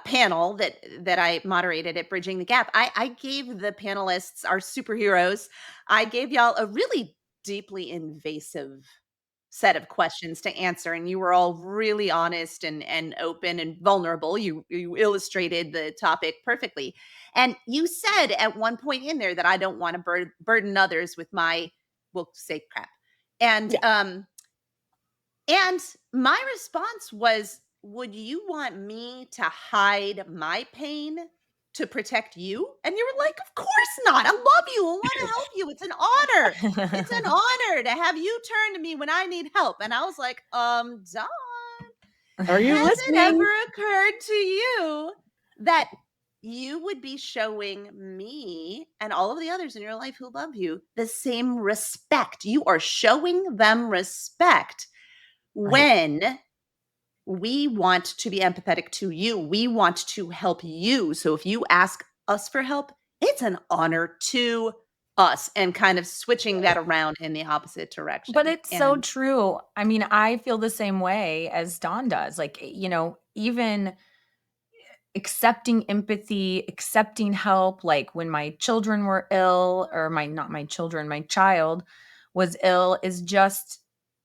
panel that I moderated at Bridging the Gap. I gave the panelists, our superheroes, I gave y'all a really deeply invasive set of questions to answer, and you were all really honest and open and vulnerable. You illustrated the topic perfectly. And you said at one point in there that I don't want to burden others with my, we'll say, crap. And Yeah, and my response was, would you want me to hide my pain to protect you? And you were like, of course not. I love you. I want to help you. It's an honor. It's an honor to have you turn to me when I need help. And I was like, Dawn, are you has it ever listening? occurred to you that you would be showing me and all of the others in your life who love you the same respect? You are showing them respect Right, when we want to be empathetic to you. We want to help you. So if you ask us for help, it's an honor to us and kind of switching that around in the opposite But direction. it's so And true. I mean, I feel the same way as Dawn does. Like, even accepting empathy, accepting help, like when my children were ill, or not my children, my child was ill, is just,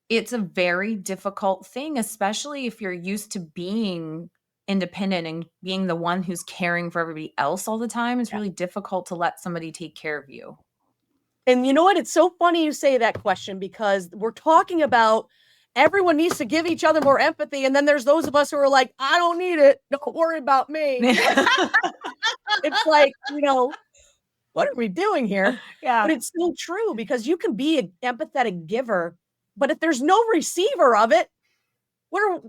it's a very difficult thing, especially if you're used to being independent and being the one who's caring for everybody else all the time. It's Yeah. really difficult to let somebody take care of you. And you know what? It's so funny you say that, Question, because we're talking about everyone needs to give each other more empathy. And then there's those of us who are like, I don't need it. Don't worry about me. It's like, what are we doing here? Yeah. But it's so true because you can be an empathetic giver, but if there's no receiver of it, where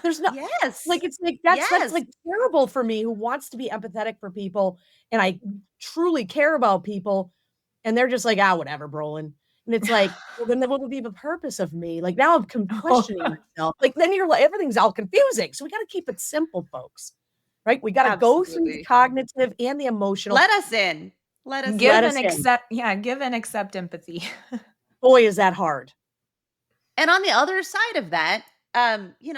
there's not yes, like it's like that's yes, like terrible for me who wants to be empathetic for people and I truly care about people and they're just like, whatever, Brolin. And it's like, well, then what would be the purpose of me? Like now I'm questioning myself. Like then you're like everything's all confusing. So we got to keep it simple, folks. Right? We got to go through the absolutely. cognitive and the emotional. Let us in. Let us Give Let in. us and in. accept. Yeah, give and accept empathy. Boy, is that hard. And on the other side of that,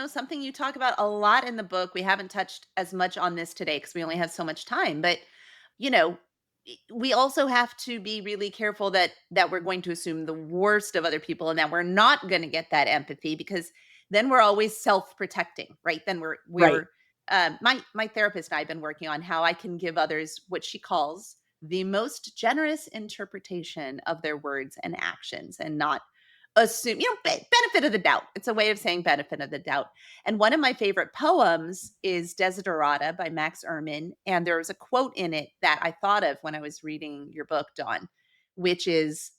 something you talk about a lot in the book, we haven't touched as much on this today because we only have so much time, but you know, we also have to be really careful that we're going to assume the worst of other people and that we're not going to get that empathy because then we're always self-protecting, right? Then Right. my therapist and I've been working on how I can give others what she calls the most generous interpretation of their words and actions and not assume, benefit of the doubt. It's a way of saying benefit of the doubt. And one of my favorite poems is Desiderata by Max Ehrmann. And there was a quote in it that I thought of when I was reading your book, Dawn, which is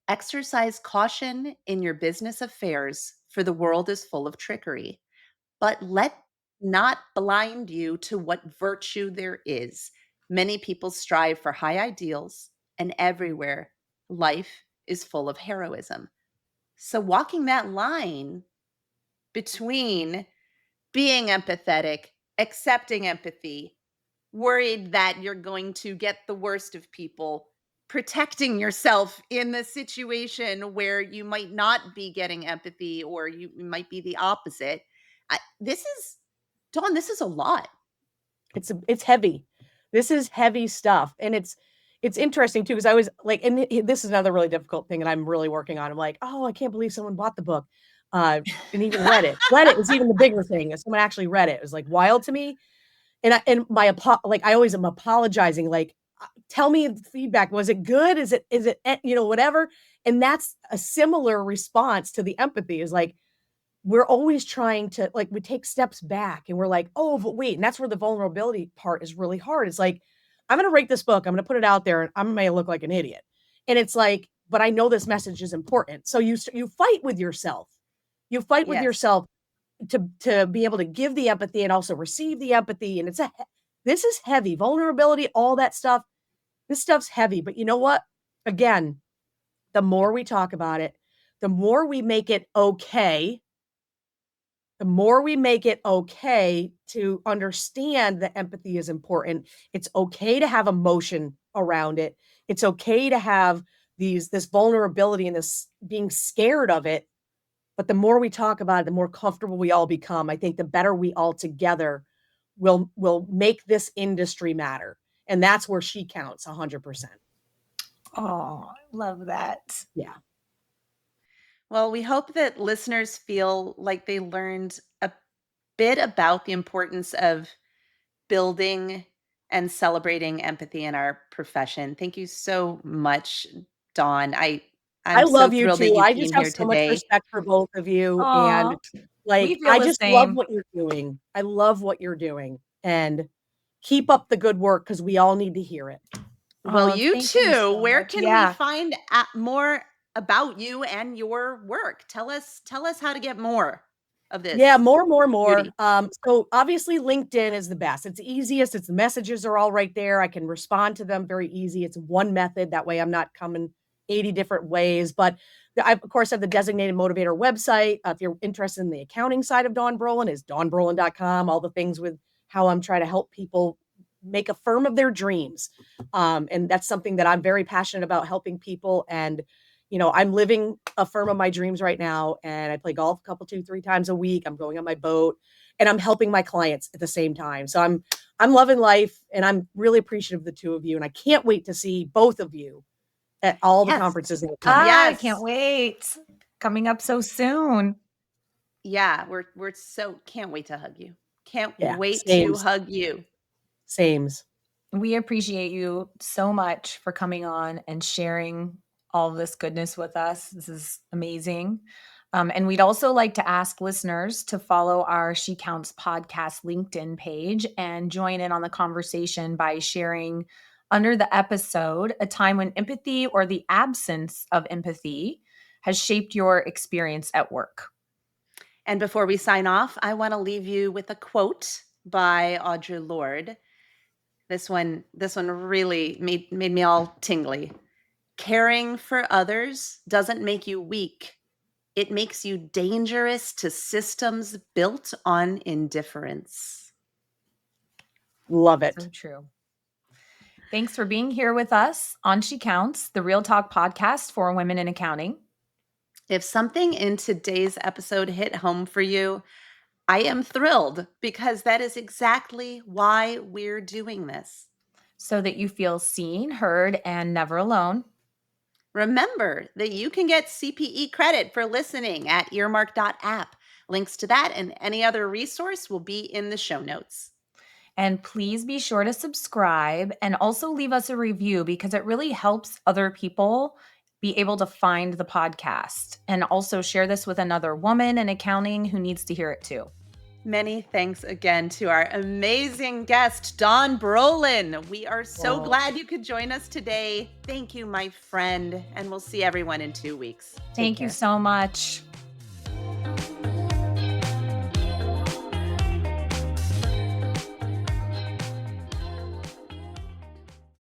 exercise caution in your business affairs, for the world is full of trickery. But let not blind you to what virtue there is. Many people strive for high ideals, and everywhere life is full of heroism. So walking that line between being empathetic, accepting empathy, worried that you're going to get the worst of people, protecting yourself in the situation where you might not be getting empathy or you might be the opposite. This is Dawn, this is a lot. It's heavy. This is heavy stuff. And it's interesting too, because I was like, and this is another really difficult thing that I'm really working on. I'm like, oh, I can't believe someone bought the book. And even read it. Read it was even the bigger thing. If someone actually read it, it was like wild to me. And like I always am apologizing, like, tell me the feedback. Was it good? Is it whatever? And that's a similar response to the empathy is like, we're always trying to like we take steps back and we're like, oh, but wait, and that's where the vulnerability part is really hard. It's like, I'm gonna write this book, I'm gonna put it out there, and I may look like an idiot. And it's like, but I know this message is important. So you fight with yourself. You fight with Yes. yourself to be able to give the empathy and also receive the empathy. And this is heavy. Vulnerability, all that stuff. This stuff's heavy. But you know what? Again, the more we talk about it, the more we make it okay, the more we make it okay to understand that empathy is important. It's okay to have emotion around it. It's okay to have this vulnerability and this being scared of it. But the more we talk about it, the more comfortable we all become. I think the better we all together will make this industry matter. And that's where she counts 100%. Oh, I love that. Yeah. Well, we hope that listeners feel like they learned a bit about the importance of building and celebrating empathy in our profession. Thank you so much, Dawn. I I'm so love you thrilled that too. you I came just have here so much today. respect for both of you. And Oh, we like, feel I the just love same. what you're doing. I love what you're doing. And keep up the good work because we all need to hear it. Well, Oh, you thank you too. so Where much. can we Yeah. find more about you and your work? Tell us how to get more of Yeah, this more. beauty. So obviously LinkedIn is the best. It's the easiest. It's the messages are all right there. I can respond to them very easy. It's one method. That way I'm not coming 80 different ways. But I, of course, have the designated motivator website. If you're interested in the accounting side of Dawn Brolin, is dawnbrolin.com. All the things with how I'm trying to help people make a firm of their dreams. And that's something that I'm very passionate about, helping people. And, I'm living a firm of my dreams right now. And I play golf a couple, 2, 3 times a week. I'm going on my boat and I'm helping my clients at the same time. So I'm loving life, and I'm really appreciative of the two of you. And I can't wait to see both of you at all the Yes. conferences that are coming. I Yes. can't wait. Coming up so soon. Yeah, we're so can't wait to hug you. Can't Yeah, wait to sames. hug you. Sames. We appreciate you so much for coming on and sharing all of this goodness with us. This is amazing. And we'd also like to ask listeners to follow our She Counts podcast LinkedIn page and join in on the conversation by sharing under the episode a time when empathy or the absence of empathy has shaped your experience at work. And before we sign off, I want to leave you with a quote by Audre Lorde. This one really made me all tingly. Caring for others doesn't make you weak. It makes you dangerous to systems built on indifference. Love it. So true. Thanks for being here with us on She Counts, the Real Talk podcast for women in accounting. If something in today's episode hit home for you, I am thrilled, because that is exactly why we're doing this. So that you feel seen, heard, and never alone. Remember that you can get CPE credit for listening at earmark.app. Links to that and any other resource will be in the show notes. And please be sure to subscribe and also leave us a review, because it really helps other people be able to find the podcast. And also share this with another woman in accounting who needs to hear it too. Many thanks again to our amazing guest, Dawn Brolin. We are so glad you could join us today. Thank you, my friend. And we'll see everyone in 2 weeks. Thank you so much.